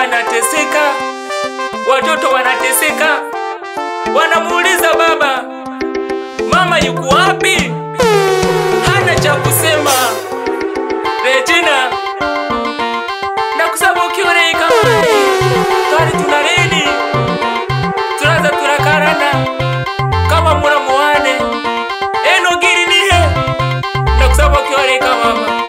anateseka, watoto wanateseka, wanamuuliza baba, mama yuko wapi? Hana cha kusema. Regina, nakusaba ukiore ikamani, twari tunareni, turaza turakarana, kama mura muwane, eno giri nihe, nakusaba ukiore ikamama.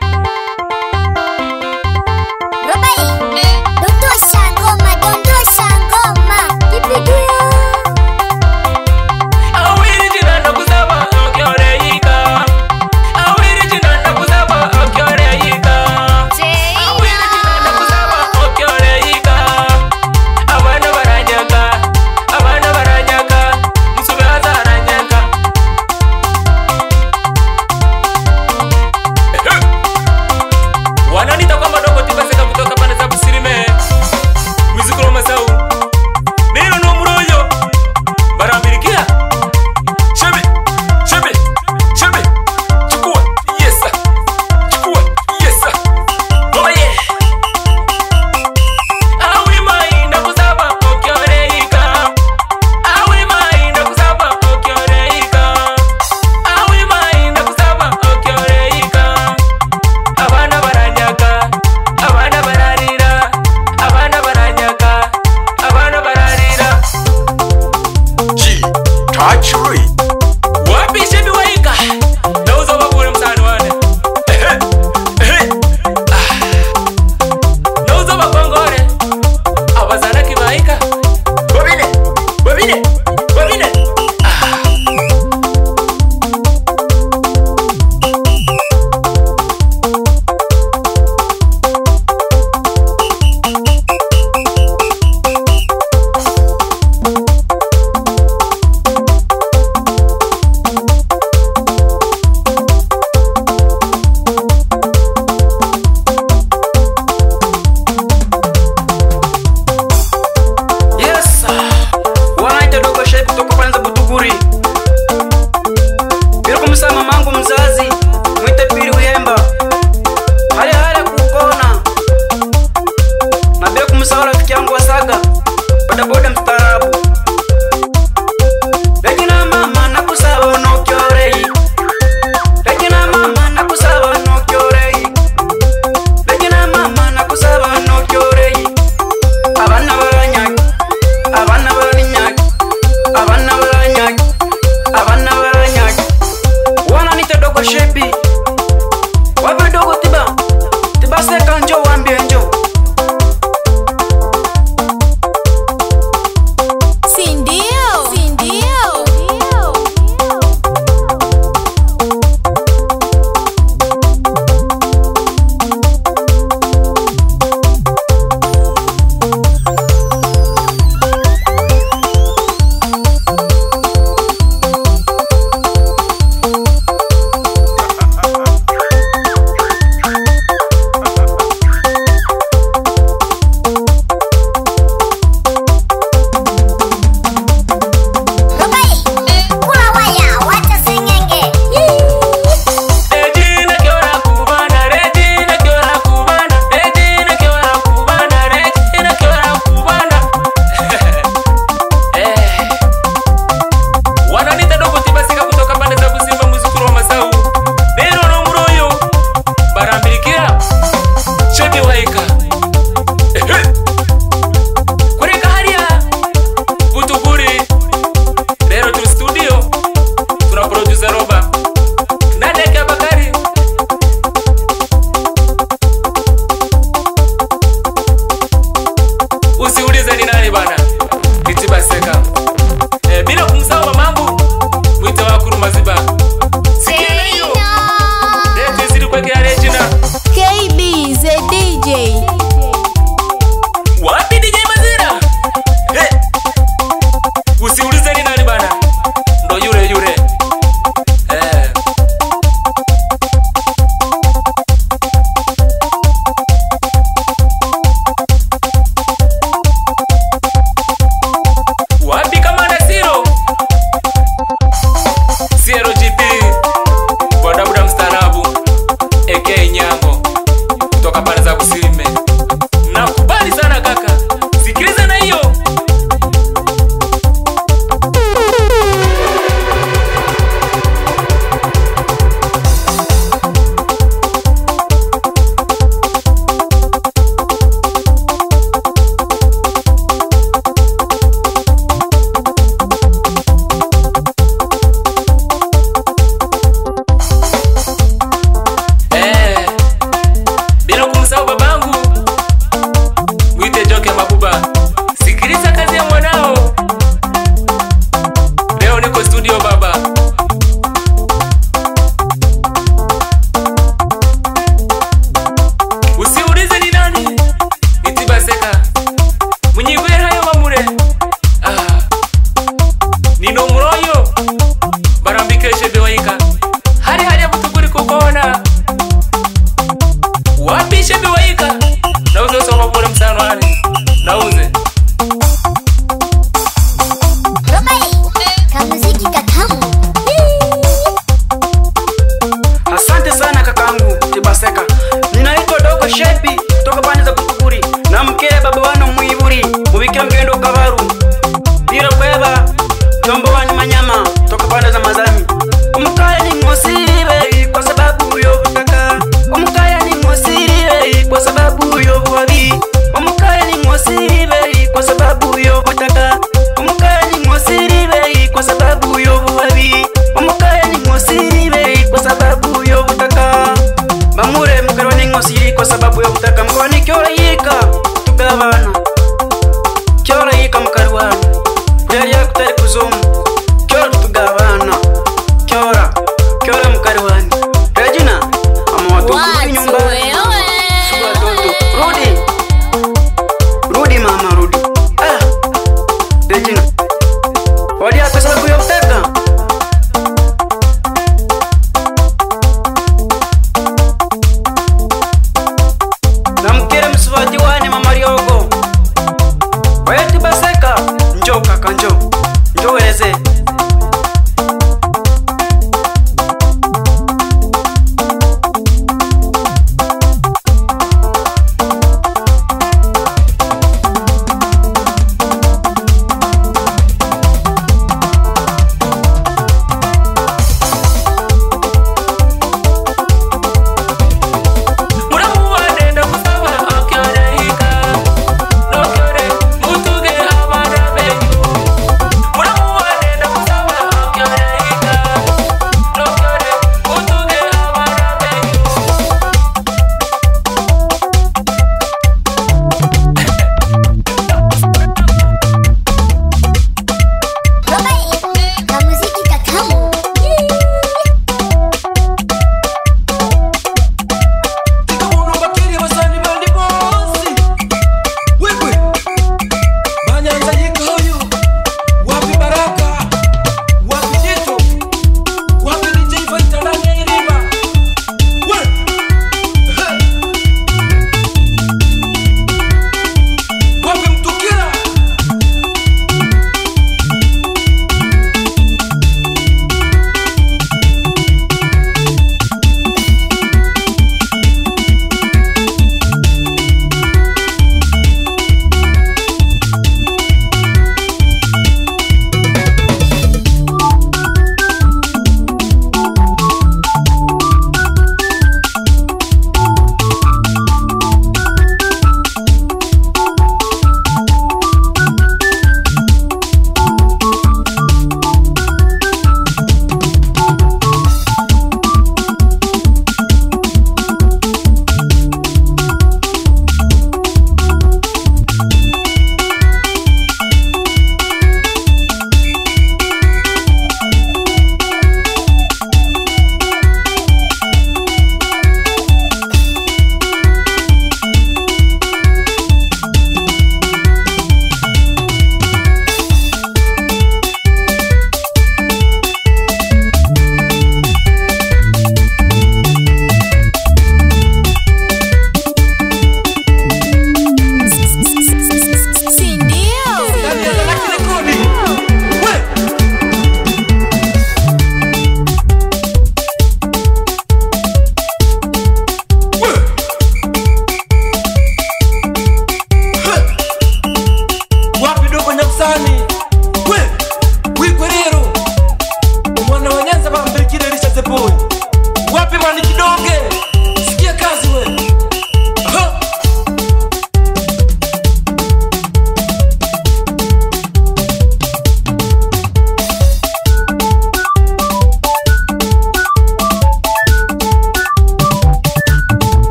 kutoka pande za kusini. Rudi toka pande za Kutuguri na mke baba wano Muiburi mubikira mgendo Kabaru Biro kweba Jombo wani Manyama toka pande za Mazami. Umukaya ni ngosiribe kwa sababu yo butaka. Umukaya ni ngosiribe kwa sababu yo buwabi. Umukaya ni ngosiribe kwa sababu yo butaka. Umukaya ni ngosiribe kwa sababu yo buwabi. Umukaya ni ngosiribe kwa sababu yo butaka. Bamure mukaro ni ngosiri kwa sababu yo butaka. Mkwani kyora yika tugabana. Kyora yika mukarwana. Kujaria kutari kuzumu. Kyora tugabana. Kyora mukarwani. Regina amawatu kuri nyumba. Suga toto. Rudi mama rudi. Regina. Wadi apa sababu ya utaka? Namkere mswati wani mama Ryogo. Wayati baseka. Njoo kaka njoo. Njoo weleze.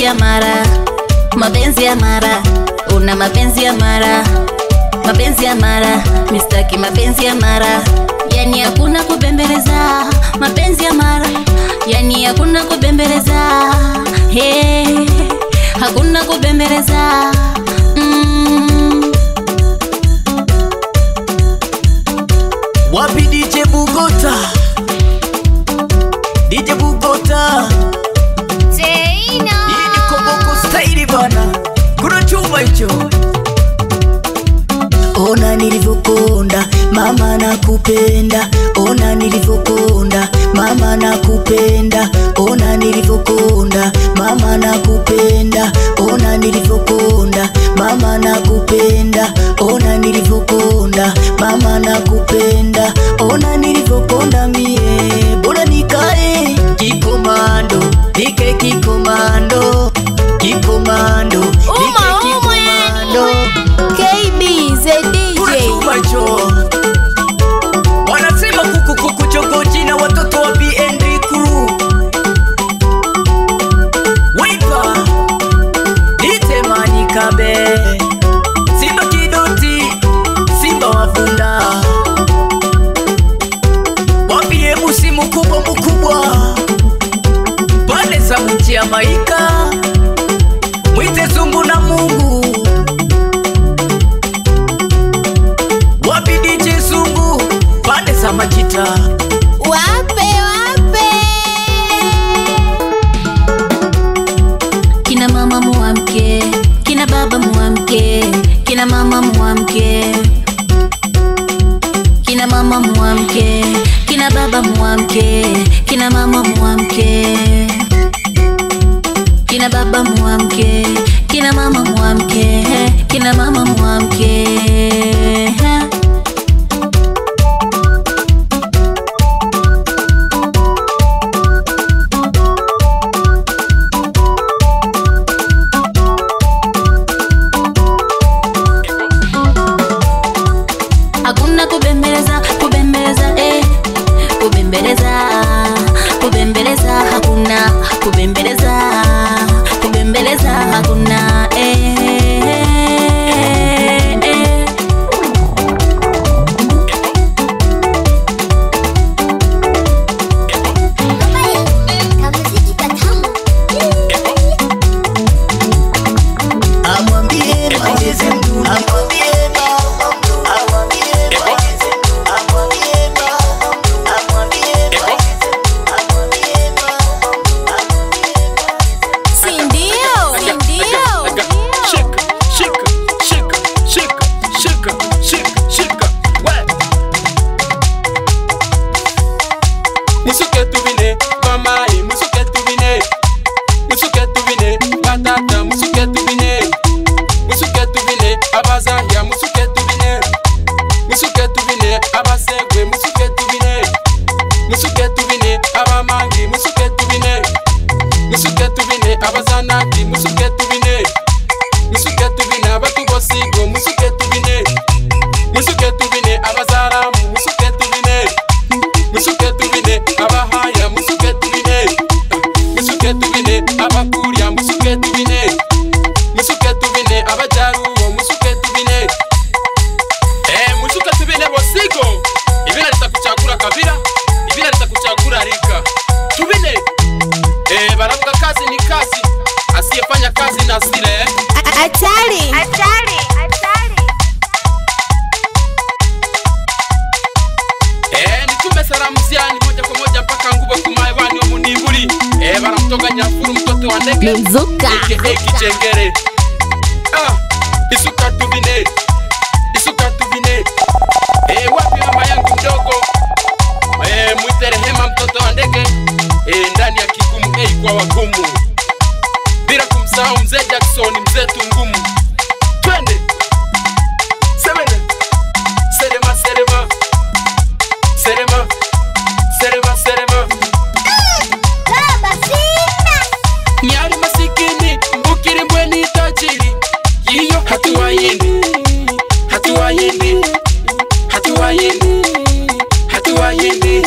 ya mara, mapenzi ya mara, una mapenzi ya mara, mapenzi ya mara, mistaki mapenzi ya mara. Yani hakuna kubembeleza, mapenzi ya mara, yani hakuna kubembeleza, hey, hakuna kubembeleza. Wapi DJ Bugota? DJ Bugota Zeina hii ni Koboko style bana, kuna chuma hicho. Ona nilivyokonda mama nakupenda, ona nilivyokonda mama nakupenda, ona nilivyokonda mama nakupenda, ona nilivyokonda mama nakupenda, ona nilivyokonda mama nakupenda, ona nilivyokonda mie, bora nikae kikomando, nike kikomando, kikomando, nike kikomando. KB ZDJ wanasema kuku chogoji na watoto wa BND crew. Wipa nitemani kabe Simba kidoti, Simba wafunda, wapie musimu kubwa mkubwa, pande za mtia maika, mwite Zungu na Mungu. Wapi DJ Zungu, pande za Majita, wape kina mama muamke, kina baba muamke, kina mama muamke, kina mama muamke, kina baba muamke, kina mama muamke, kina baba muamke, kina mama muamke, kina mama muamke. Hakuna kubembeleza, kubembeleza, kubembeleza, kubembeleza, hakuna kubembeleza, kubembeleza, hakuna Mzuka Kichengere isuka tubine, isuka tubine. Wapi mama yangu mdogo, mwite Rehema mtoto wa ndege, ndani ya kigumu kwa wagumu, bila kumsahau mzee Jackson mzetu ngumu. Twende semene, serema serema, serema serema serema. Nyari masikini mbukiri mbweni tajiri, yiyo hatuwayendi, hatuwayendi, hatuwayendi, hatuwayendi.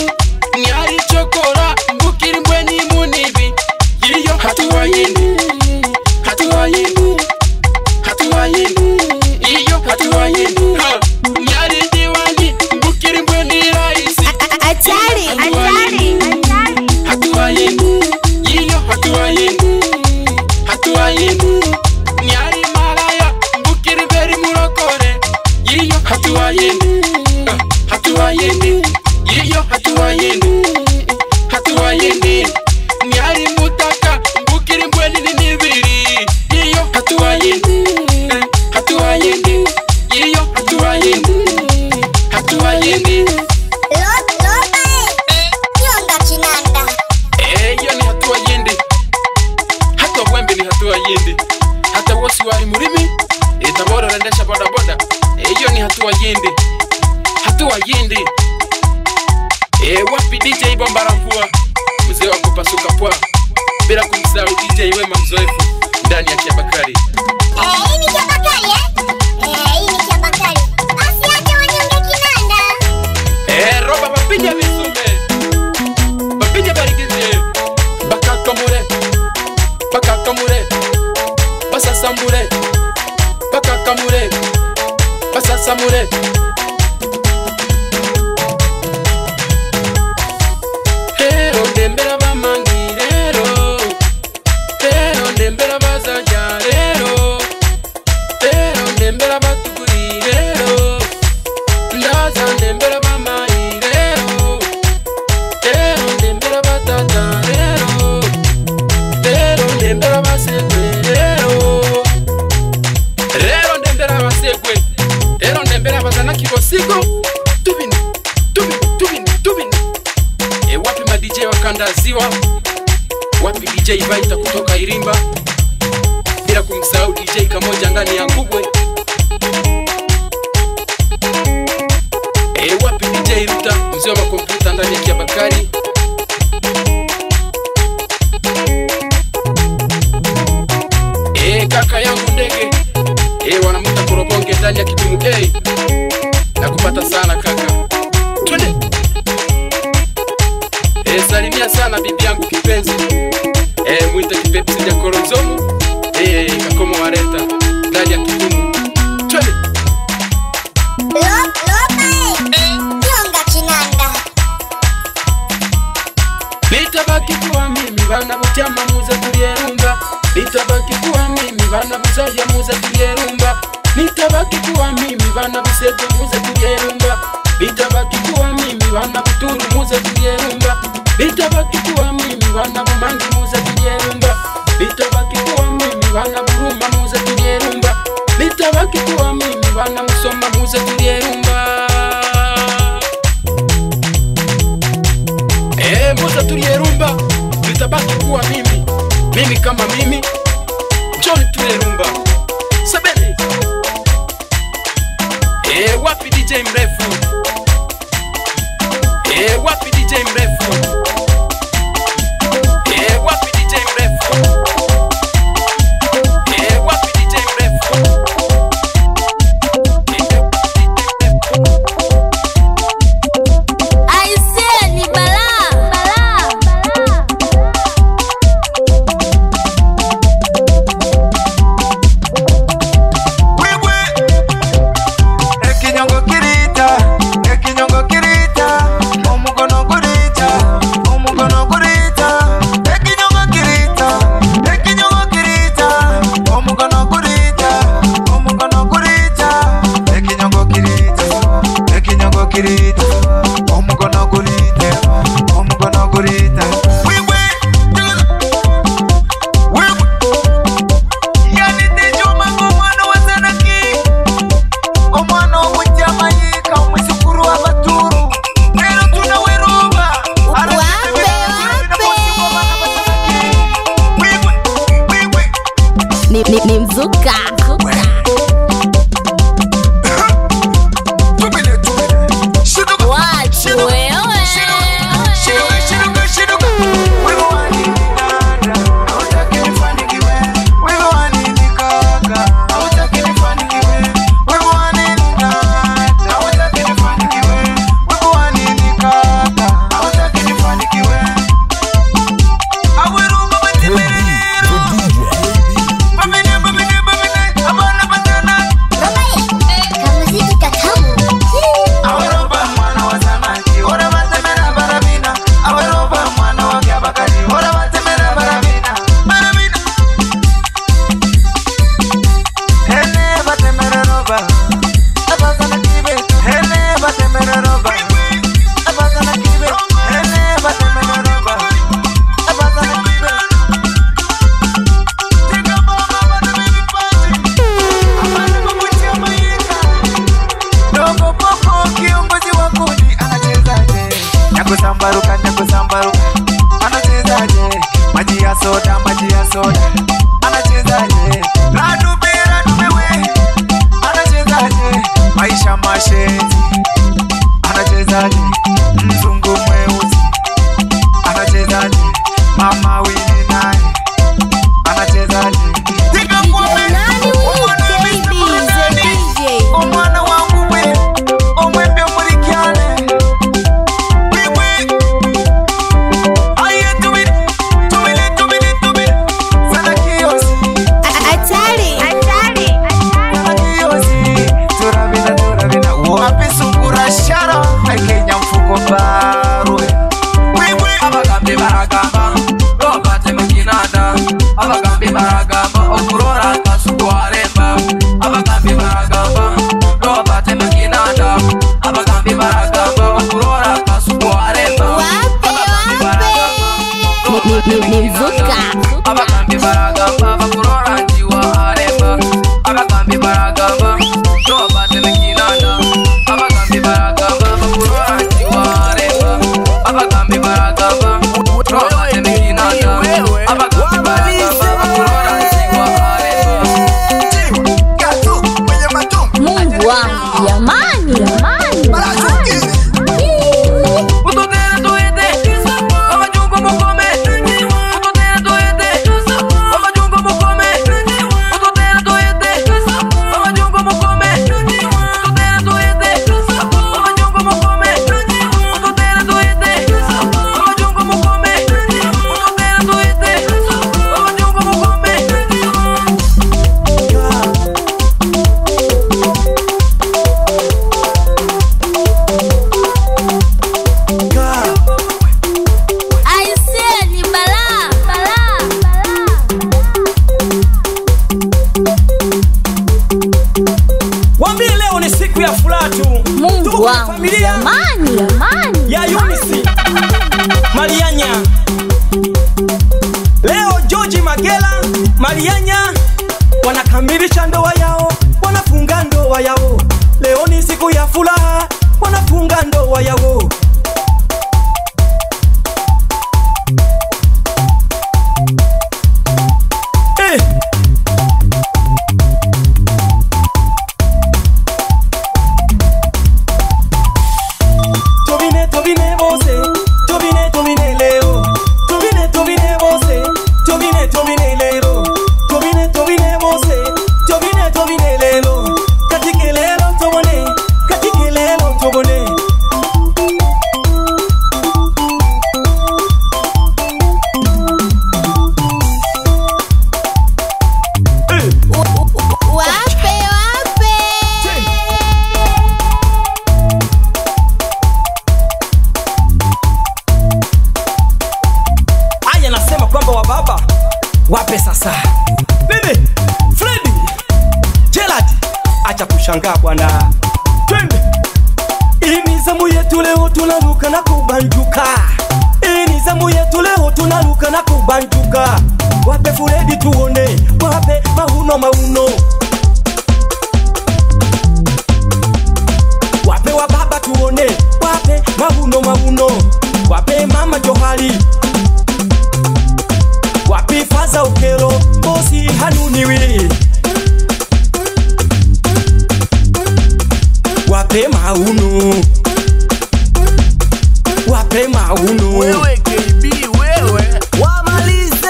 Nyari chokora mbukiri mbweni munibi, yiyo hatuwayendi, hatua yindi. Hata wosi wali murimi itabora rendesha boda boda. Hiyo ni hatua yindi. Hatua yindi. Wapi DJ Bombara Mvua, mzee wa kupasuka pwa, bila kumsahau DJ Wema mzoefu ndani ya Kiabakari. Hii ni Kiabakari hii ni Kiabakari. Basi acha wanyonge kinanda. Roba bapinya visume. Bapinya barigize. Bakakamure. Bakakamure. Basasamure. Bakakamure. Basasamure. Ndembera bamangi rero, ndembera bazaja rero, ndembera batuguri rero, ndaza ndembera bamayi rero, ndembera batata rero, ndembera basekwe rero ndembera basekwe, ndembera bazana kibosigo, tubini. Wapi ma DJ wakanda ziwa, wapi DJ Vaita kutoka Irimba, bila kumsahau DJ Kamoja ndani ya Ngubwe. Wapi DJ Ruta mzee wa makompyuta ndani ya Kiabakari. Kaka yangu ndege wanamuta Korobonge ndani ya Kitumu. Nakupata sana kaka, twende. Salimia sana bibi yangu kipenzi, mwite Kipepsi ya Koronzomu, Kakomo Wareta ndani ya Kitumu. Twende. Yonga kinanda. Nitabaki kuwa mimi bana buchama muza tulierumba. Nitabaki kuwa mimi bana buzaya muza tulierumba. Nitabaki kuwa mimi bana busego muza tulierumba. Nitabaki kuwa mimi bana buturu muza tulierumba. Nitabaki kuwa mimi bana bumangi muza tulierumba. Nitabaki kuwa mimi bana buruma muza tulierumba. Nitabaki kuwa mimi bana musoma muza tulierumba. Muza tulierumba. Nitabaki kuwa mimi kama mimi. Njoni tulierumba. Sabene. Wapi DJ mrefu? Wapi DJ mrefu? Wapi DJ mrefu? Wapi DJ mrefu? Aise ni balaa. Wewe ekinyongo kirita omukono kurita ekinyongo kirita omukono kurita ekinyongo kirita omukono kurita wewe yani tejoma ngomwana wazanaki omwana omujyamayika omuzukuru w'abaturu rero tunaweroba Ni mzuka. Wachu wewe. Kamuziki katamu. Anachezaje maji ya soda, anachezaje sheti anachezaje? Mzungu mweusi anachezaje? Mama Winnie naye anachezaje? Tika ngome Nani huyu baby DJ? omwana wangu we omwembe mulikyane wewe aye tubili sana kiyosi Atari. kiyosi turabina wapi sungura shara Kenya mfuko barwe wewe abagambe baragamba robate makinada abagambe baragamba okurora kasukwaremba abagambe baragamba robate makinada abagambe baragamba okurora kasukwaremba Nivuka. abagambe baragamba bakurora njiwa aremba abagambe baragamba robate makinada abagambe baragamba bakurora njiwa aremba abagambe baragamba robate makinada abagambe baragamba bakurora njiwa aremba Mungu wangu jamani, Utotera tuete, abajungu mukome. Utotera tuete, abajungu mukome. Utotera tuete, abajungu mukome. Utotera tuete, abajungu mukome. Utotera tuete, abajungu mukome. Utotera tuete, abajungu mukome. aisee ni balaa. Wambie leo ni siku ya furaha tu. Mungu Tuko na wangu familia jamani. ya Eunice Marianya. Leo George Magela Marianya wanakamilisha ndoa yao, wanafunga ndoa yao. Leo ni siku ya furaha, wanafunga ndoa yao. Eh. Tobine bose, tobine leo. Tobine bose, tobine leo. Tobine bose, tobine leo. Katike lelo tobone. Wape. Aya nasema kwamba wababa wape sasa. Nini? Freddy, Gerald, acha kushangaa bwana. Twende. Hii ni zamu yetu leo tunaruka na kubanjuka. Hii ni zamu yetu leo tunaruka na kubanjuka. Wape Freddy tuone, wape mauno. Wape wa baba tuone, wape mauno. Wape mama Johari. Wapi faza ukelo, bosi hanuniwi. Wape mauno. wewe KB wewe wamalize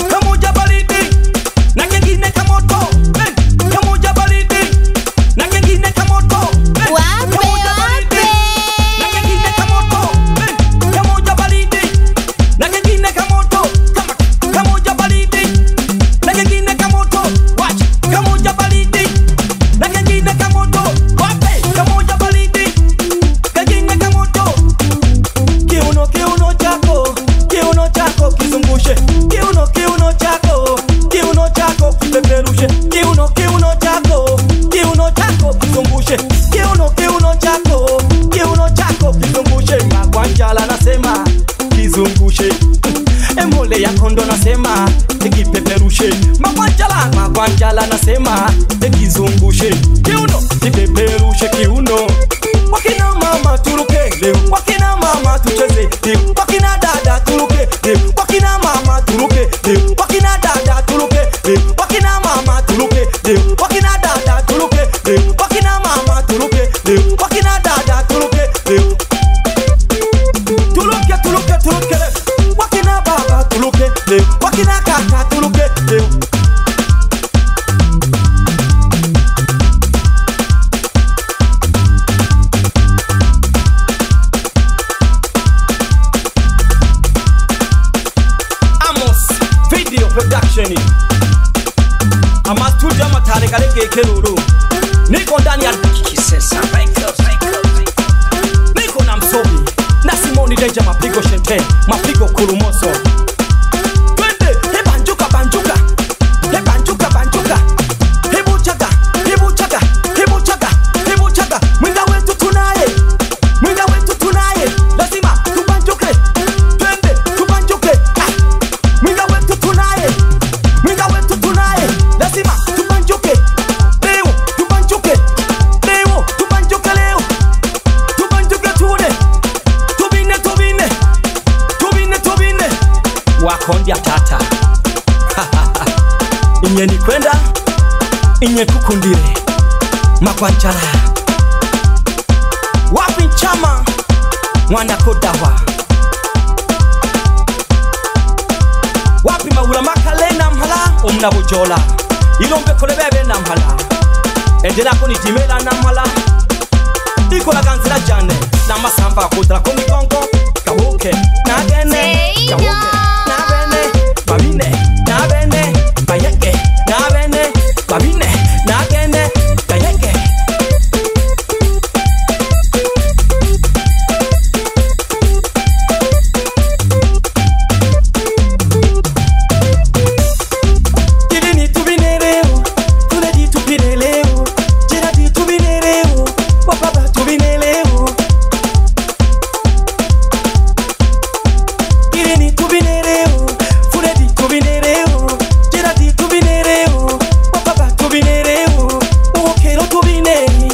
Kamoja baridi na kengine kamoto. Kamoja baridi na kengine kamoto. Wape. Na kengine kamoto. Kamoja baridi na kengine kamoto. Kamoja baridi na kengine kamoto. Watch. Kamoja baridi na kengine kamoto. Wape. Kamoja baridi kengine kamoto. Kiuno chako kizungushe. Kiuno chako kipeperushe. Kiuno chako kizungushe. Kiuno chako kizungushe. Magwanjala nasema kizungushe. Emole ya kondo nasema kipeperushe. Magwanjala nasema kizungushe. Kiuno kipeperushe kiuno. Wakina mama turuke leo, wakina mama tucheze leo, wakina dada turuke leo, wakina mama turuke leo, wakina dada turuke leo, wakina leo, wakina kaka tuluke leo. Amos Video Production. Ama studio matale kale kekeruru. Niko ndani ya Kisesa Records. Niko na Msomi na Simoni Danger, mapigo shente, mapigo kurumoso. Twende, hebanjuka banjuka. Hebanjuka banjuka. Hebuchaga, hebuchaga, hebuchaga, hebuchaga. Mwinga wetu tunaye. Mwinga wetu tunaye. Lazima tubanjuke. Twende, tubanjuke. Mwinga wetu tunaye. Mwinga wetu tunaye. Lazima tubanjuke. Leo, tubanjuke. Leo, tubanjuke leo. Tubanjuke tune. Tubine, tubine. Tubine, tubine. Wakondia tata. Inye ni kwenda, inye kukundire. Makwanchara. Wapi chama, mwana kodawa. Wapi maula makale na mhala, omna bujola. Ilombe kole bebe na mhala. Endela koni dimela na mhala. Iko la ganzira jane, na masamba kudra koni kongo. Kawoke, na gene, kawoke, na bene, babine, na bene, bayeke, na bene, babine, na gene, bayeke. Dilini tubinereu, kuledi tubineleu, jiradi tubinereu, wapaba tubineleu. Dilini tubinereu, kuledi tubinereu, jiradi tubinereu, wapaba tubinereu. Okero tubinei,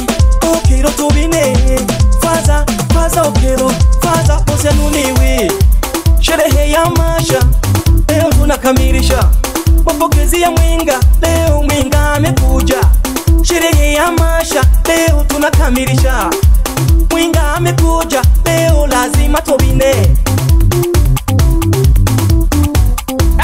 okero tubinei. Faza, faza okero, faza pose nuniwi. Sherehe ya masha, leo tunakamilisha. Mapokezi ya Mwinga, leo Mwinga amekuja. Sherehe ya masha, leo tunakamilisha. Mwinga amekuja, leo lazima tubine.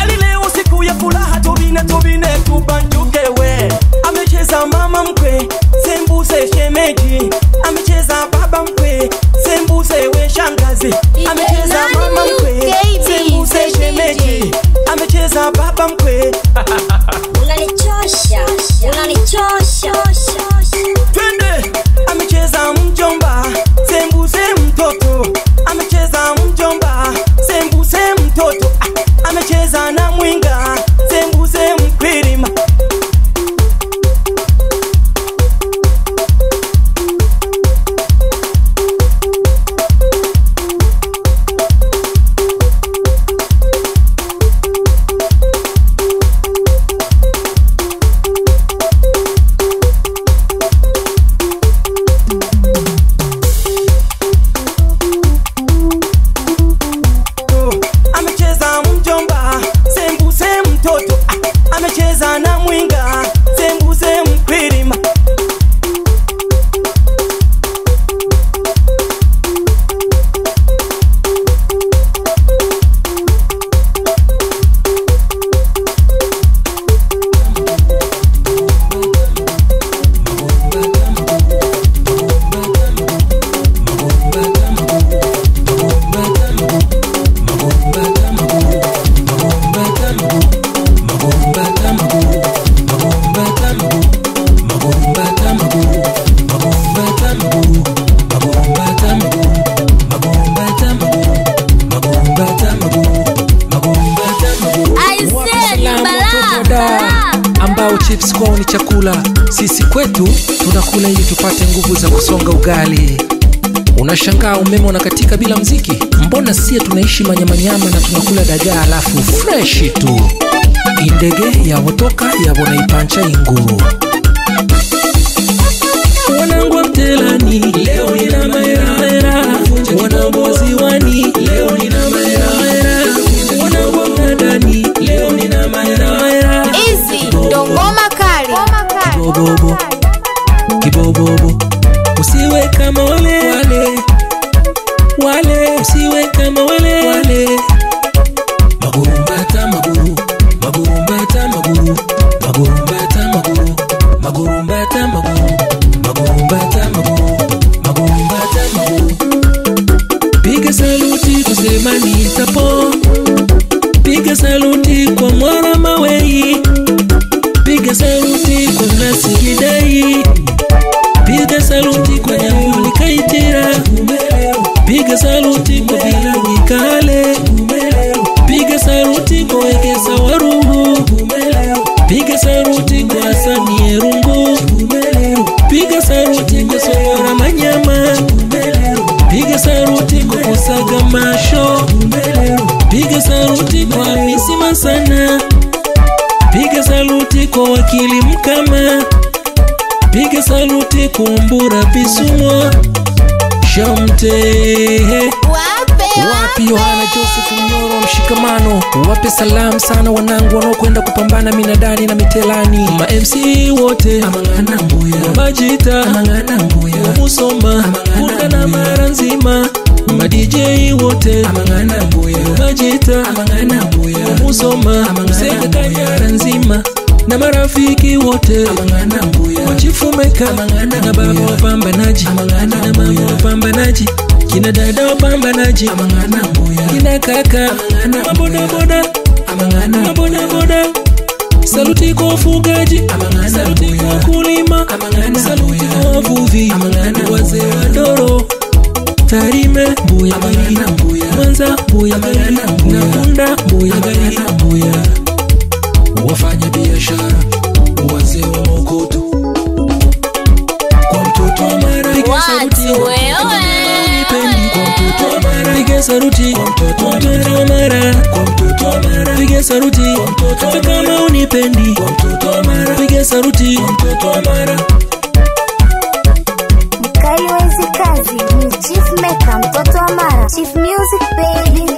Eli leo siku ya furaha, tubine tubine tubanjuke we. Amecheza mama mkwe, sembuse shemeji. Amecheza baba mkwe, sembuse we shangazi. Amecheza mama mkwe, sembuse shemeji. Amecheza baba mkwe. Unanichosha, unanichosha. Twende, amecheza mjomba, sembuse mtoto. Amecheza mjomba, sembuse mtoto. Amecheza na Mwinga, sembuse mkwirima. Amecheza mjomba, sembuse mtoto. Amecheza na Mwinga, sembuse mkwirima. Ambao chips kwao ni chakula, sisi kwetu tunakula ili tupate nguvu za kusonga ugali. Unashangaa umeme unakatika bila mziki? Mbona sie tunaishi manyamanyama na tunakula dagaa alafu fresh tu. Indege yabotoka yabona ipancha inguru. Wanangu wa Mtelani leo nina maera, wanangu wa Ziwani leo nina maera, wanangu wa Mnadani leo nina maera. Easy, dongoma kali. Kibobobo, kibobobo, usiwe kama wale wale, usiwe kama wale wale. Magurumbata, magurumbata. Selemani Tapo. Piga saluti kwa Mwara Mawei, piga saluti kwa Mnasi Gidai, piga saluti kwa Nyambuli Kaitira, piga saluti kwa Bilali Kale, piga saluti kwa Egesa Waruhu, piga saluti kwa Hasani Erungu, piga saluti kwa Songora Manyama, piga saluti kwa Kusaga Masho, piga saluti kwa Hamisi Masana, piga saluti kwa Wakili Mkama, piga saluti kwa Mbura Bisumwa Shamte. Wapi Yohana Joseph Mnyoro Mshikamano. Wape salamu sana wanangu wanaokwenda kupambana minadani na mitelani. Ma MC wote Amangana Mbuya, Majita Amangana Mbuya, Musoma Kuta na Mara nzima. Ma DJ wote Amangana Mbuya, Majita Amangana Mbuya, Musoma Msega Kanyara nzima. Na marafiki wote Amangana Mbuya, Wachifumeka Amangana na baba wapambanaji Amangana na mama wapambanaji, kina dada wapambanaji Amangana Mbuya, kina kaka Amangana maboda boda Amangana maboda boda. Saluti kwa wafugaji Amangana, saluti kwa wakulima Amangana, saluti kwa wavuvi Amangana, wazee wa Doro Tarime Mbuya, Amangana Mbuya, Mwanza Mbuya, Amangana Mbuya, Nakunda Mbuya, Amangana Mbuya. Wafanya biashara wazee wa Mokoto, kwa mtoto wa Mara piga saluti unipendi, kwa mtoto wa Mara piga saluti, kwa mtoto wa Mara, kwa mtoto wa Mara piga saluti, kwa mtoto wa Mara kama unipendi, kwa mtoto wa Mara piga saluti, kwa mtoto wa Mara. Mkali wa hizi kazi ni Chief Maker, mtoto wa Mara, Chief Music baby.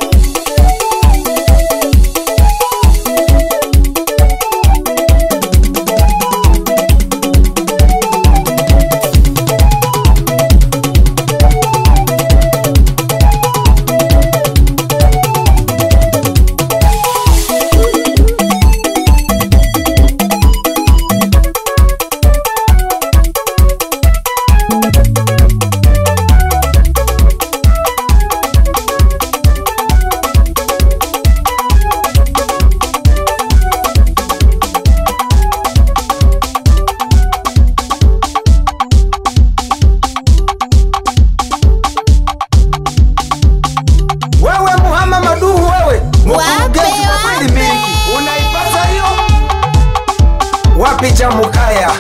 Mukaya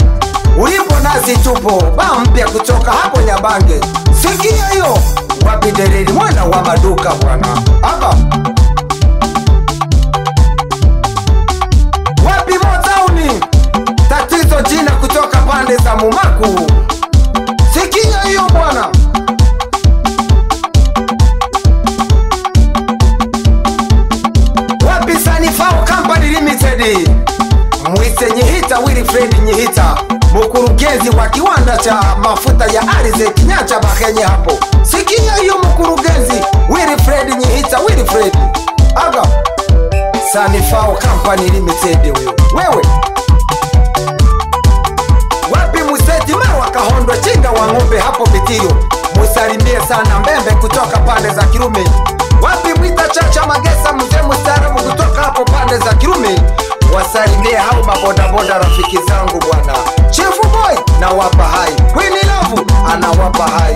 ulipo nazi tupo ba mpya kutoka hapo Nyabange. Sikia hiyo, wapi Dereri mwana wa maduka bwana hapa, wapi Motauni tatizo jina kutoka pande za Mumaku. Sikia hiyo bwana, wapi Sanifao Company Limited, Mwise Nyihita Wilfred Nyihita, mkurugenzi wa kiwanda cha mafuta ya ardhi Kinyacha Bakenye hapo. Sikia hiyo mkurugenzi Wilfred Nyihita Wilfred. Aga Sanifao Company Limited wewe. Wapi Museti Marwa Kahondwe Chinga wa ng'ombe hapo Bitirio, musalimie sana Mbembe kutoka pande za Kirume. Wapi Mwita Chacha Magesa mzee mstaarabu kutoka hapo pande za Kirume, wasalimie hao mabodaboda rafiki zangu bwana. Chief Boy na wapa hai, Queen Love anawapa hai.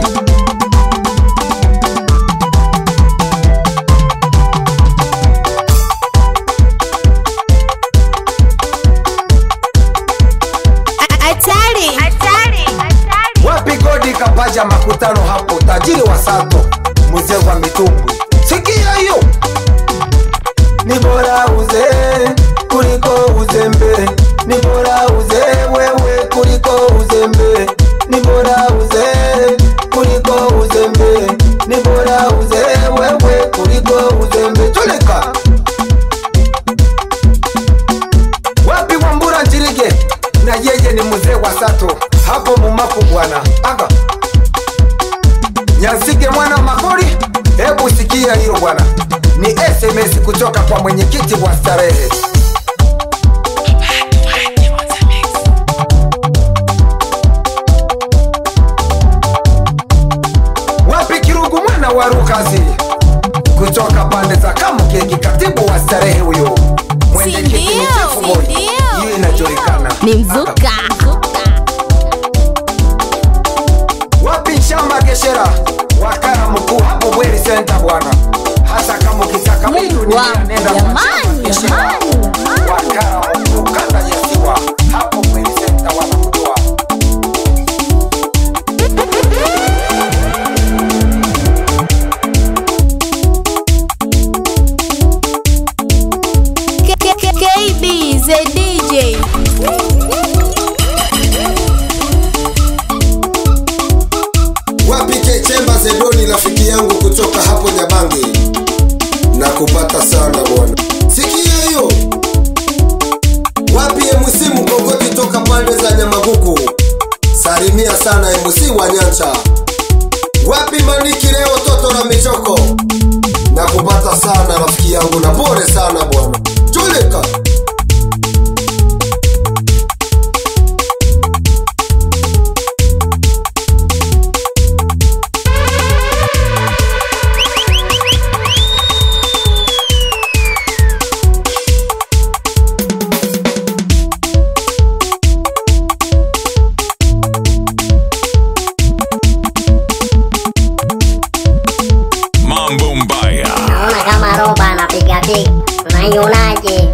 Wapi Godi Kapaja makutano hapo, tajiri wa Sato mzee wa mitumbwi. Sikia hiyo, ni bora uzee kuliko uzembe, ni bora uzee wewe kuliko uzembe, ni bora uzee kuliko uzembe, ni bora uzee wewe kuliko uzembe. Tuleka wapi Wambura Njirige, na yeye ni mzee wa Sato hapo Mumaku bwana. Aga Nyasige mwana Makori, hebu sikia hilo bwana, ni SMS kutoka kwa mwenyekiti wa starehe. Wapi Kirugu mwana wa Rukazi kutoka pande za Kamukeki, katibu wa starehe huyo. Mwenyekiti ni Chief Boy, hiyo inajulikana. Ni mzuka. Wapi Shamba Keshera, wakara mkuu hapo Bweri Center bwana. Hasa kama ukitaka mimi nenda kwa Shamba Keshera. Wakara mkuu kanda ya Siwa hapo Bweri Center wanamjua. KB the DJ. Wapi Kechemba Zedoni, rafiki yangu kutoka hapo Nyabange, na kupata sana bwana. Sikia hiyo. Wapi MC Mkongoti toka pande za Nyamaguku, salimia sana MC wa Nyancha. Wapi Maniki leo toto la michoko, na kupata sana rafiki yangu, na pole sana bwana. Tuleka Mambo Mbaya. Naona kama roba anapiga piga. Unaionaje?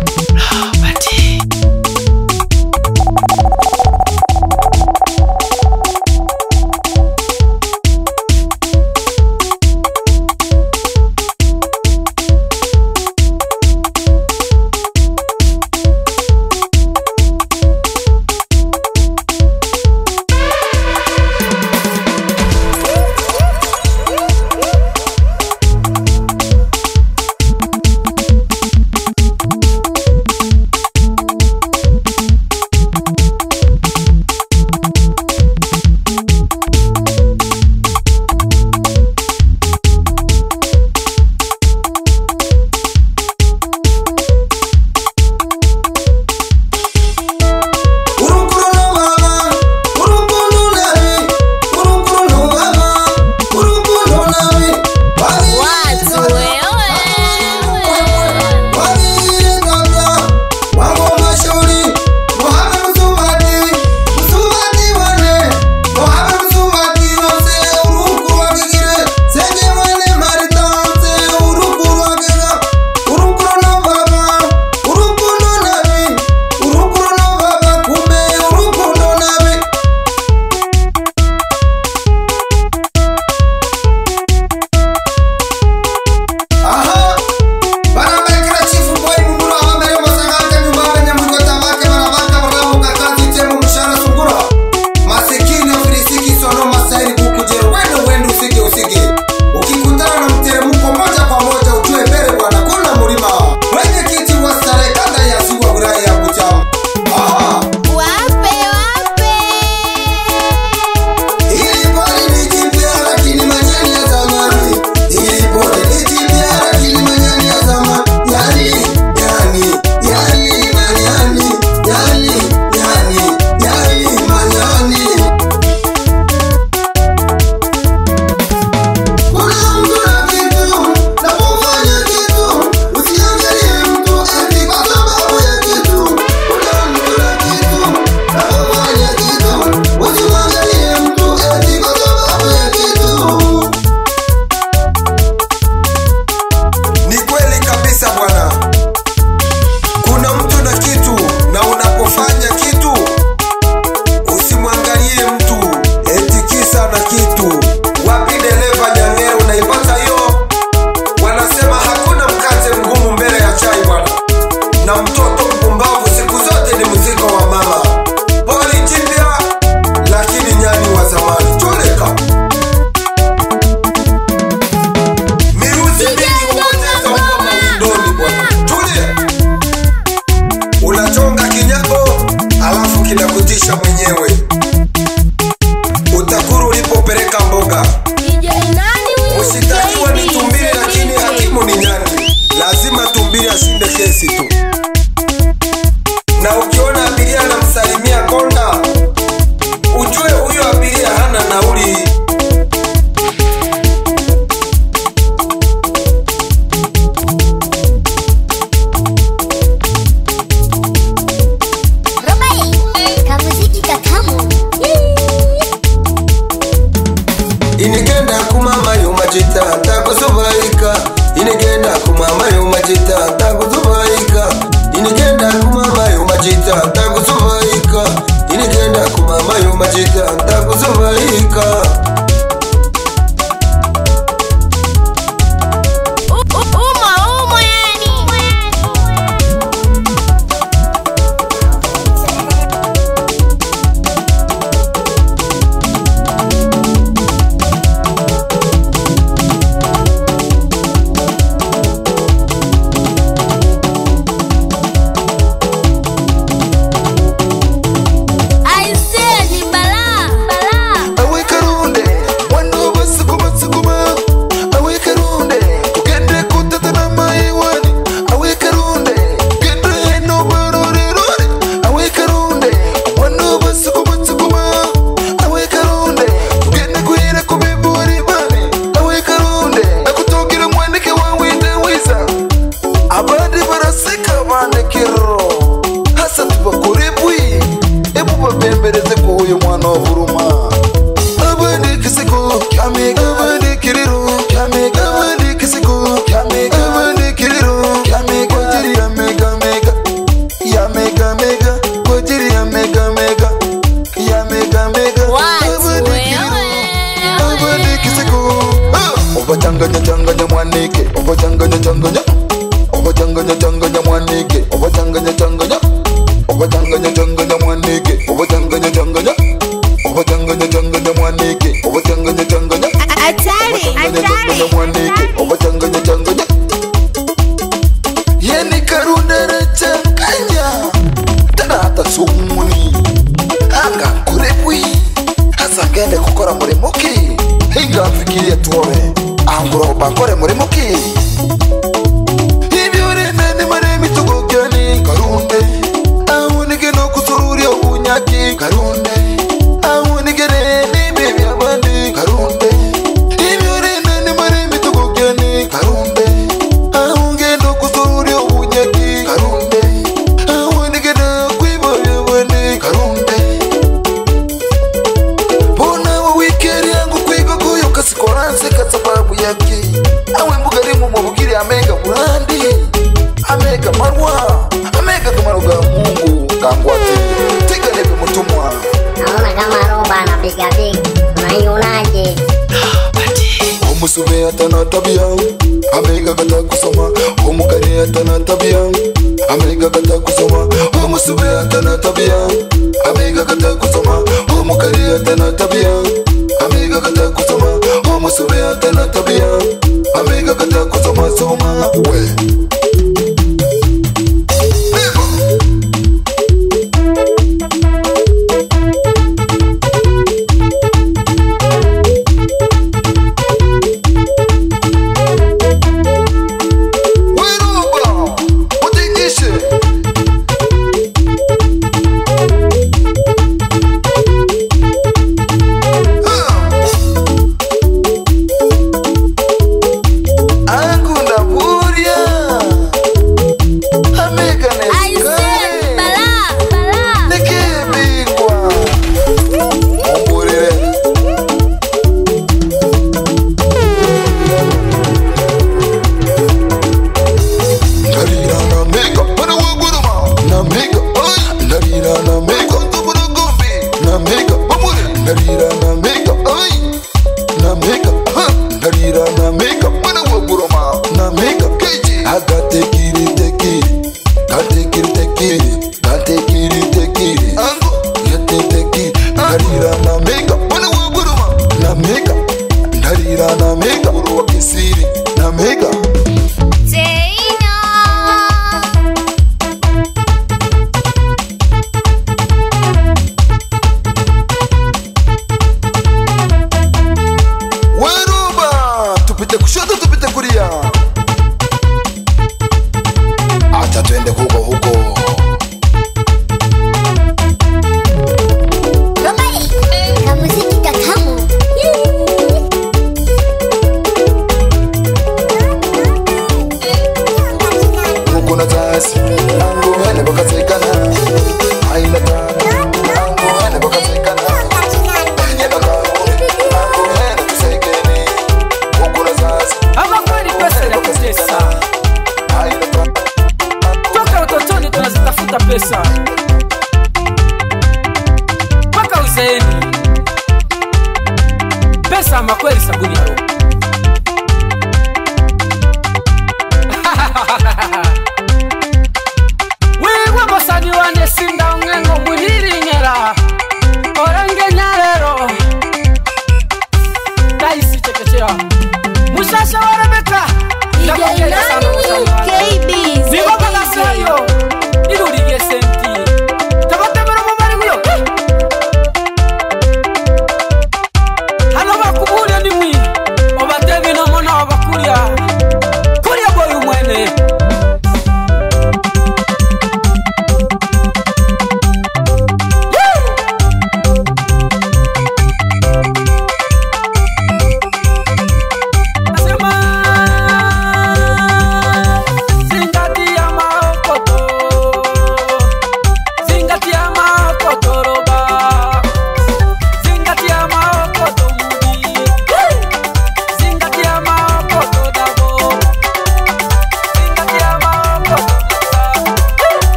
inigenda kumama yo majita takuzubaika inigenda kumama yo majita takuzubaika inigenda kumama yo majita takuzubaika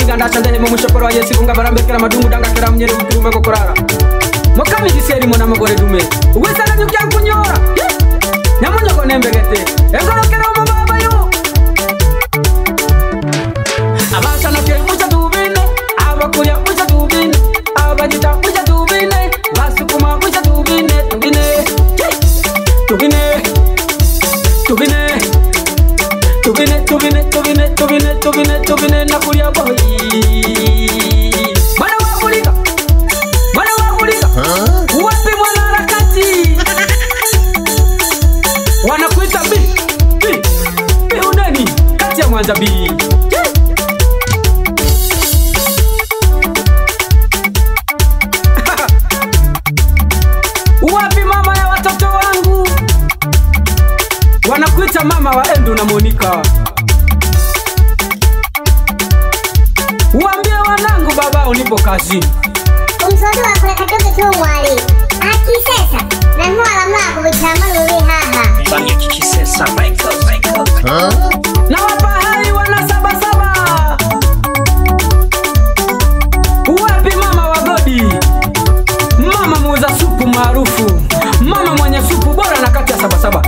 niganda chande mu mushokoro wa Yesu kunga barambekera madungu danga kera mnyere ukiruma kokorara mukami giseri mona magore dume wisana nyukya kunyora nyamunyo ko nembegete engorokera mu baba yo abasana ke mucha dubine abakuya mucha dubine abajita mucha dubine basukuma mucha dubine tubine tubine tubine tubine tubine tubine tubine tubine tubine nakulia boy mana wakulika wapi mwana harakati wanakuita bi unani kati ya Mwanza bi wapi mama ya watoto wangu wanakuita mama wa Endo na Monica uambie wanangu babao nipo kazini Umsodo wa kule katoke tu mwali Aki sesa na mwala mlako vitama luli haha Fanya kiki sesa Michael na wapa hai wana saba wapi mama wa Godi mama muuza supu maarufu mama mwenye supu bora na kati ya saba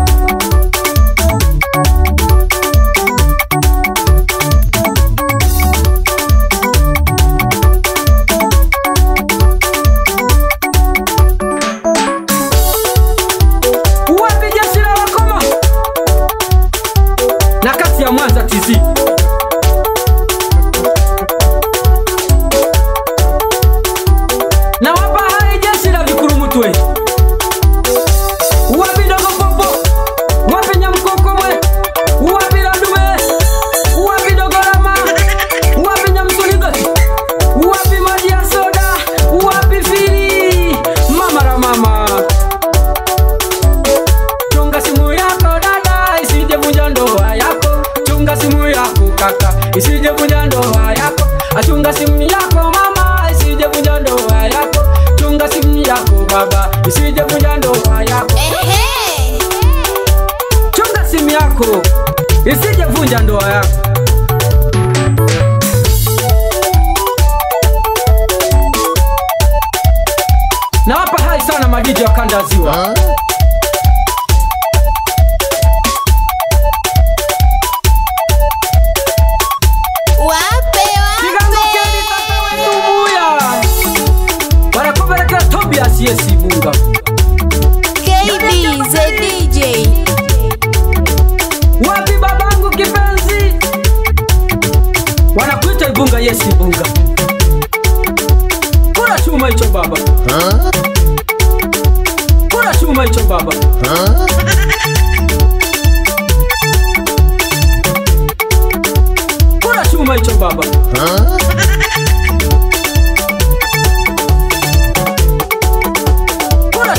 Mwanza TZ na wapa hai jeshi la Vikurumutwe wapi dogo popo wapi nyamkoko mwe wapi landume wapi dogo rama wapi nyamsuligati wapi maji ya soda wapi fili mama la mama chunga simu yako dada isije vunja ndoa yako chunga simu yako kaka isije vunja ndoa yako achunga simu yako mama isije vunja ndoa yako chunga simu yako baba isije vunja ndoa yako chunga simu yako isije vunja ndoa yako na wapa hai sana madiji wa kanda ziwa Yes, Bunga. KB the DJ. Wapi babangu kipenzi? Wanakuita Ibunga, yes Ibunga. Kura chuma hicho baba. Kura chuma hicho baba. Kura chuma hicho baba.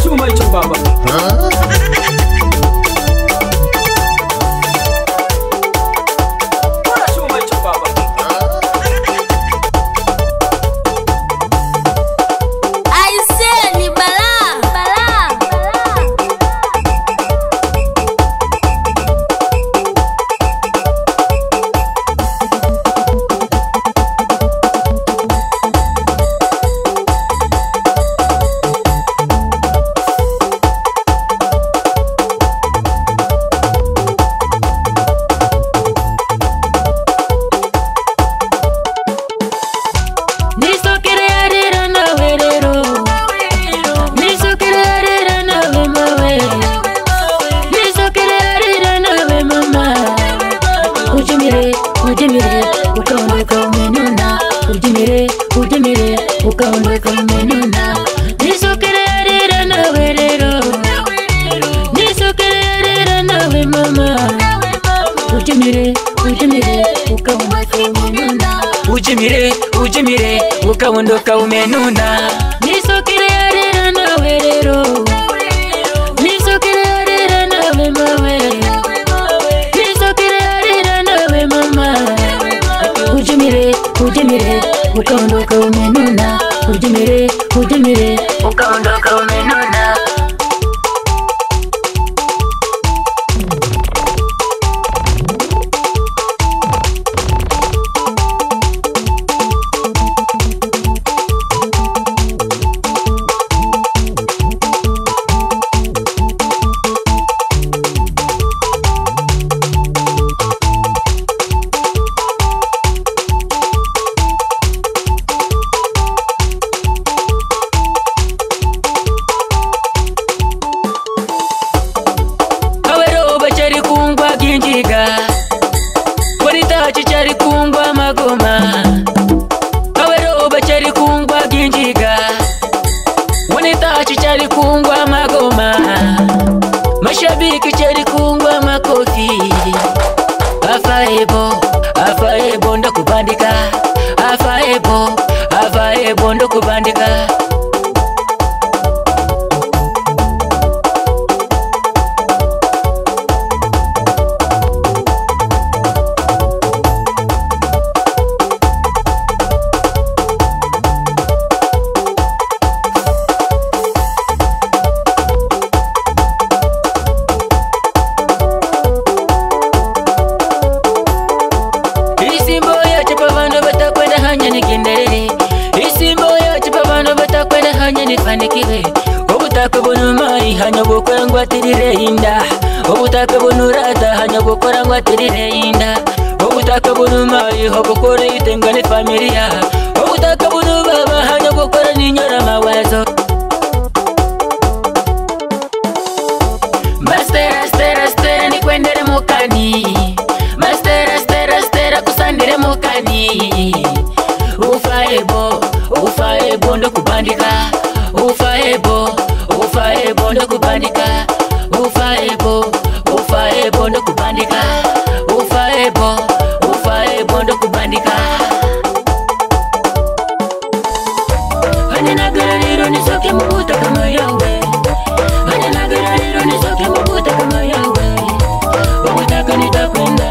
Chuma hicho baba. Kura chuma hicho baba. Aise ni bala. ukaondoka umenuna, nisokerera nawe rero, nisokerera nawe mama, ujimire ukaondoka umenuna, ujimire ukaondoka umenuna, nisokerera nawe rero, nisokerera nawe mawe, nisokerera nawe mama, ujimire ukaondoka umenuna, ujimire ukaondoka umenuna. kungwa magoma, mashabiki cheri kungwa makofi. Afaebo ndo kubandika, afaebo ndo kubandika. Obutaka bunumai hanya gukora ngo atirire inda, obutaka bunurata hanya gukora ngo atirire inda, obutaka bunumai ho gukora itengane familia, obutaka bunubaba hanya gukora ninyora mawazo. Stera ni kwendere mukani, stera kusandire mukani. Ufaebo ndo kubandika, ufaebo ndo kubandika, ufaebo ndo kubandika, ufaebo ndo kubandika. Hanya nagarariro nisoke mubuta kama yawe, hanya nagarariro nisoke mubuta kama yawe. Ubutaka nitakwenda,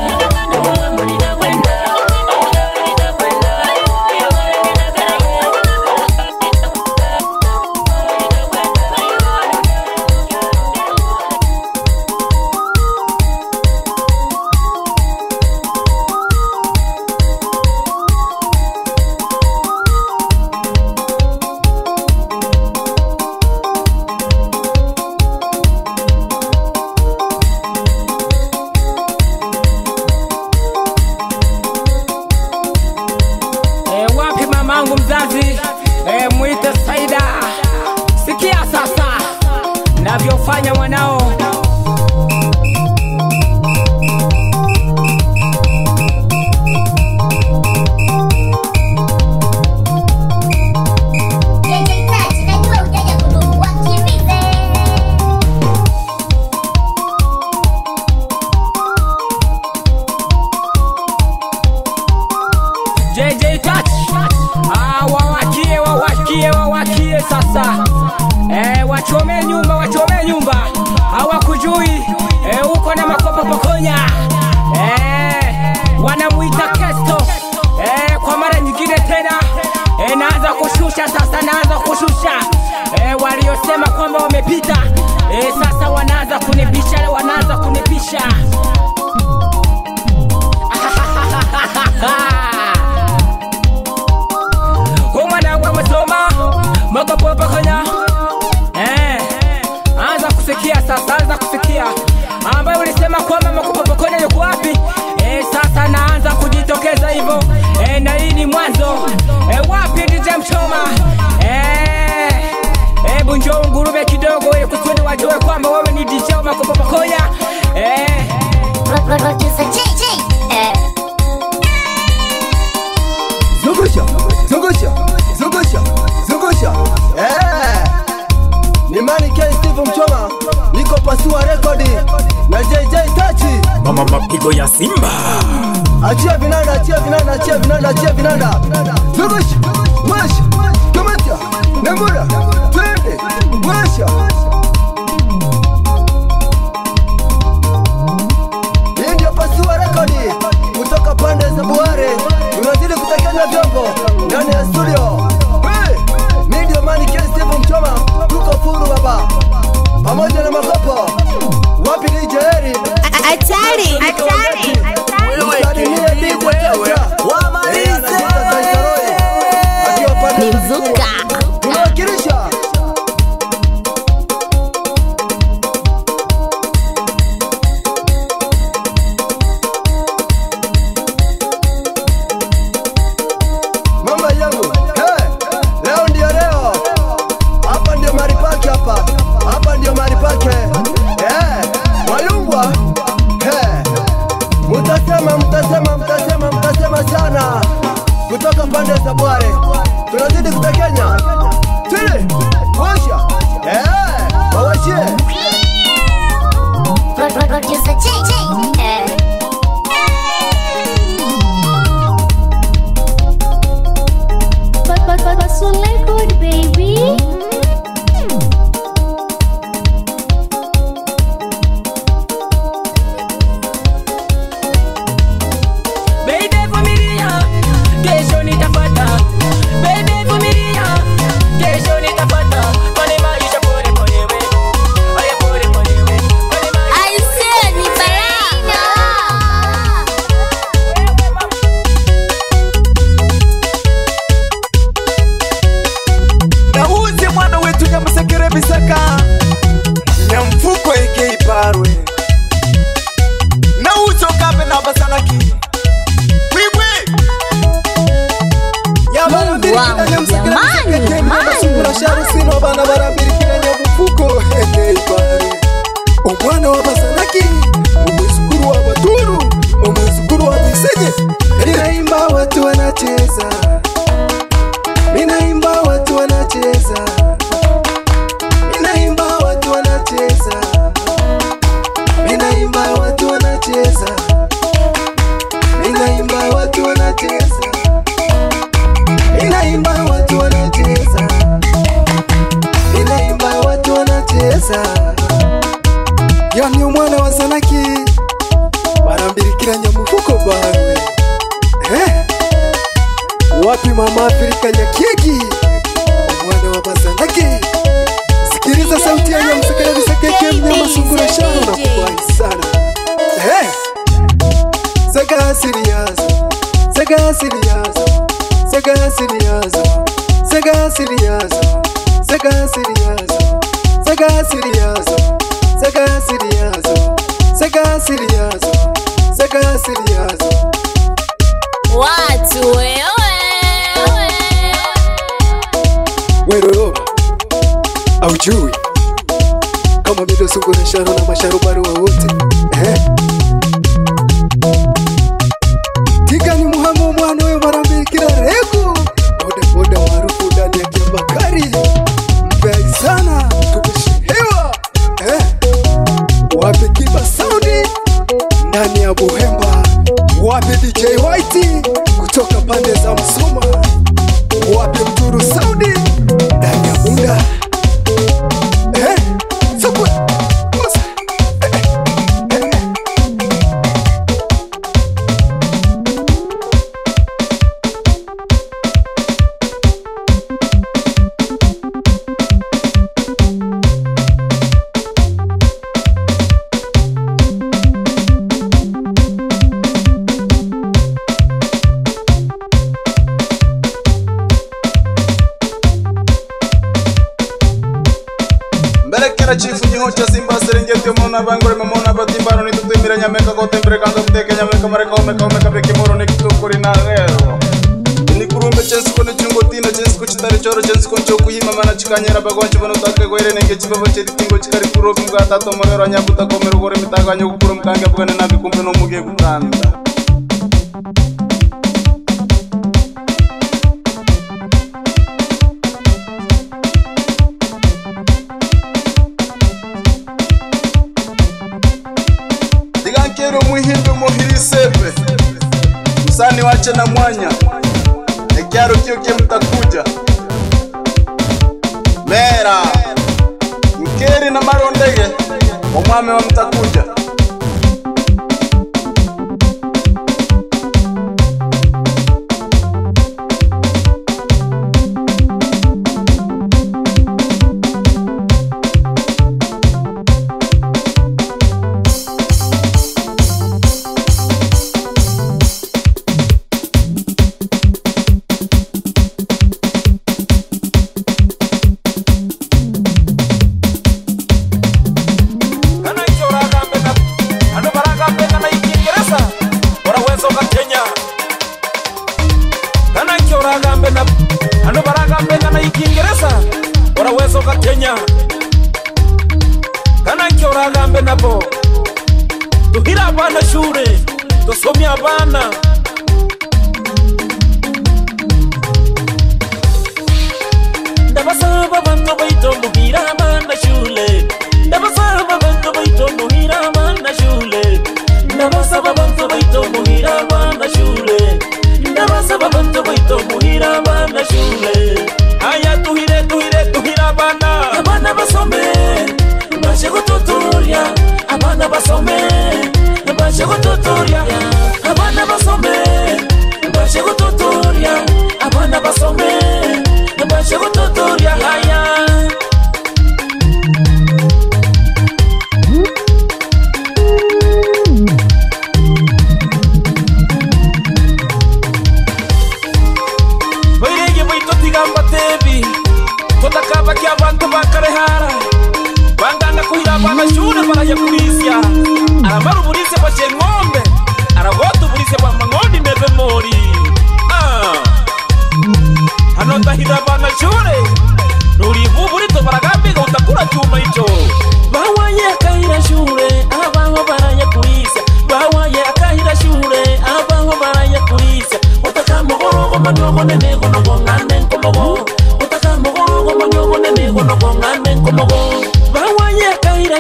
wangu nitakwenda. Mangu mzazi, muite Saida. Sikia sasa navyofanya mwanao. Wawakie sasa, wachome nyumba, hawakujui uko na makopa pokonya. Wanamuita Kesto kwa mara nyingine tena. Naanza kushusha sasa, naanza kushusha. Waliosema kwamba wamepita sasa wanaanza kunibisha, makopo pakonya. Anza kusikia sasa, anza kusikia ambayo ulisema kwamba makopo pakonya yuko wapi. Sasa naanza kujitokeza hivyo. Na hii ni mwanzo. Wapi DJ Mchoma? Hebu njoo ngurube kidogo kusudi wajue kwamba wewe ni DJ wa makopo pakonya. Zungusha. Ni Mani K Steve Mchoma, niko Pasua Rekodi na JJ Tachi. Mama mapigo ya Simba. Achia vinanda. Zungusha, washa, kamata, nemura, twende, washa. Hii ndio Pasua Rekodi kutoka pande za Buhare. Tunazidi kutekenya vyombo ndani ya studio. Mimi ndio Mani K Steve Mchoma, tuko furu baba, pamoja na makopo. Wapi DJ Eri? Atari. Ni mzuka. Tunawakilisha Producer J. But record, baby. Yani umwana wa Zanaki barambirikiranya mufuko barwe. Wapi mama Afrika Nyakiegi, umwana wa Zanaki. Sikiliza sauti ya msekele bisakeke mnyama sungura shano na kuwahi sana. Sega serious, sega serious, sega serious, sega serious, sega serious, sega serious, sega serious, sega serious, sega serious. Watu wewe Weroba aujui kama mido sungura shano na masharubari wa wote. Tika ni muhamu mwana we marambikira regu boda boda marufu ndani ya Kiambakari mbei sana tukishihewa. Wapi Kiba Saudi ndani ya Buhemba, wapi DJ Whitey kutoka pande za Msoma, wapi Mturu Saudi ndani ya Bunda. Chifu nyihocha Simba Serengeti mona bangore mona batimbaro ni tutimira Nyameka ko tembere kanga mteke Nyameka mareka omeka peke moro ni kitukuri na rero ni kurumbe chensi ko chungo tina chensi ko chitari choro chensi ko choku hima mana chikanyera bagwanchi bano take gwere nenge chibaba cheti tingo chikari kuro mga tato morero nyabuta ko mero gore mitaga nyukuru mkange bwana na bikumbe no muge kutanda. Kero muhindo muhiri sepe Musani wache na mwanya Ekiaro kio kie mtakuja Mera Mkeri na marondege Omame wa mtakuja Kenya kana kyora gambe nabo tuhira abana shure tusomya abana ndabasaba bano baito muhira abana shure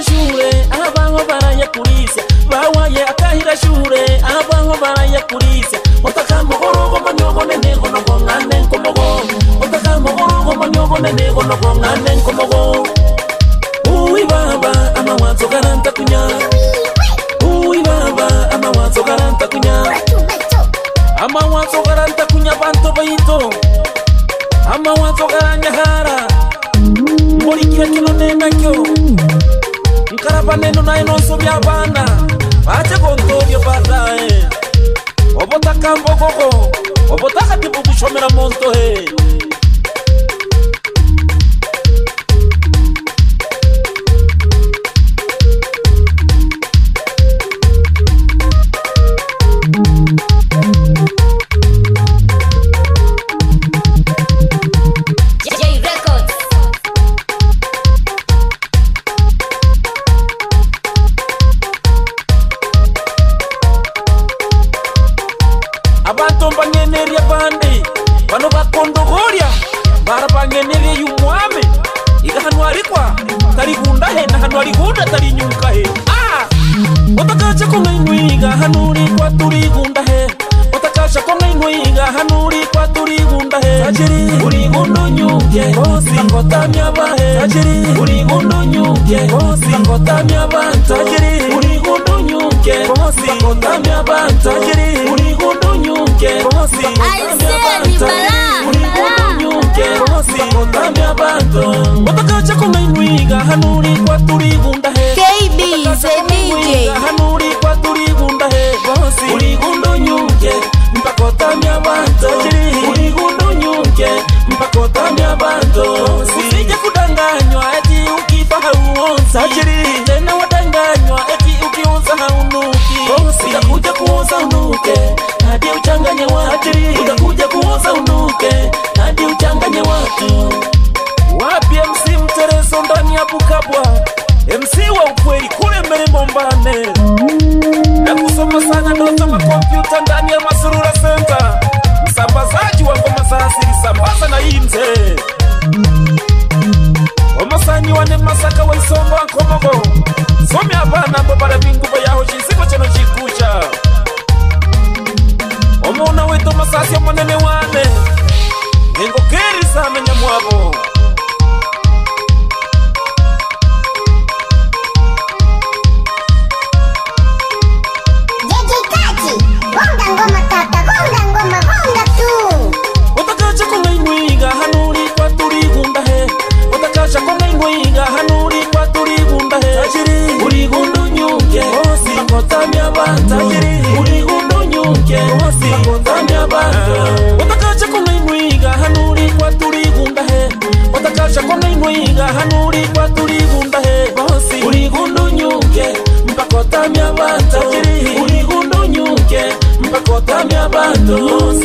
akahira shure abaho barayakurisya bawaye akahira shure abaho barayakurisya otakamogorogo manyogo nene gono gongane nkomogo otakamogorogo manyogo nene gono gongane nkomogo uwi baba amawanzo garanta kunya uwi baba amawanzo garanta kunya amawanzo garanta kunya banto bayito amawanzo garanya hara muri kira kino nena kyo nkaraba neno na enoso byabana baje gontobyo badae obota kambo gogo obota katibu kushomera monto he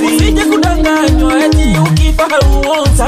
Usije kudanganywa eti ukifa hauonzi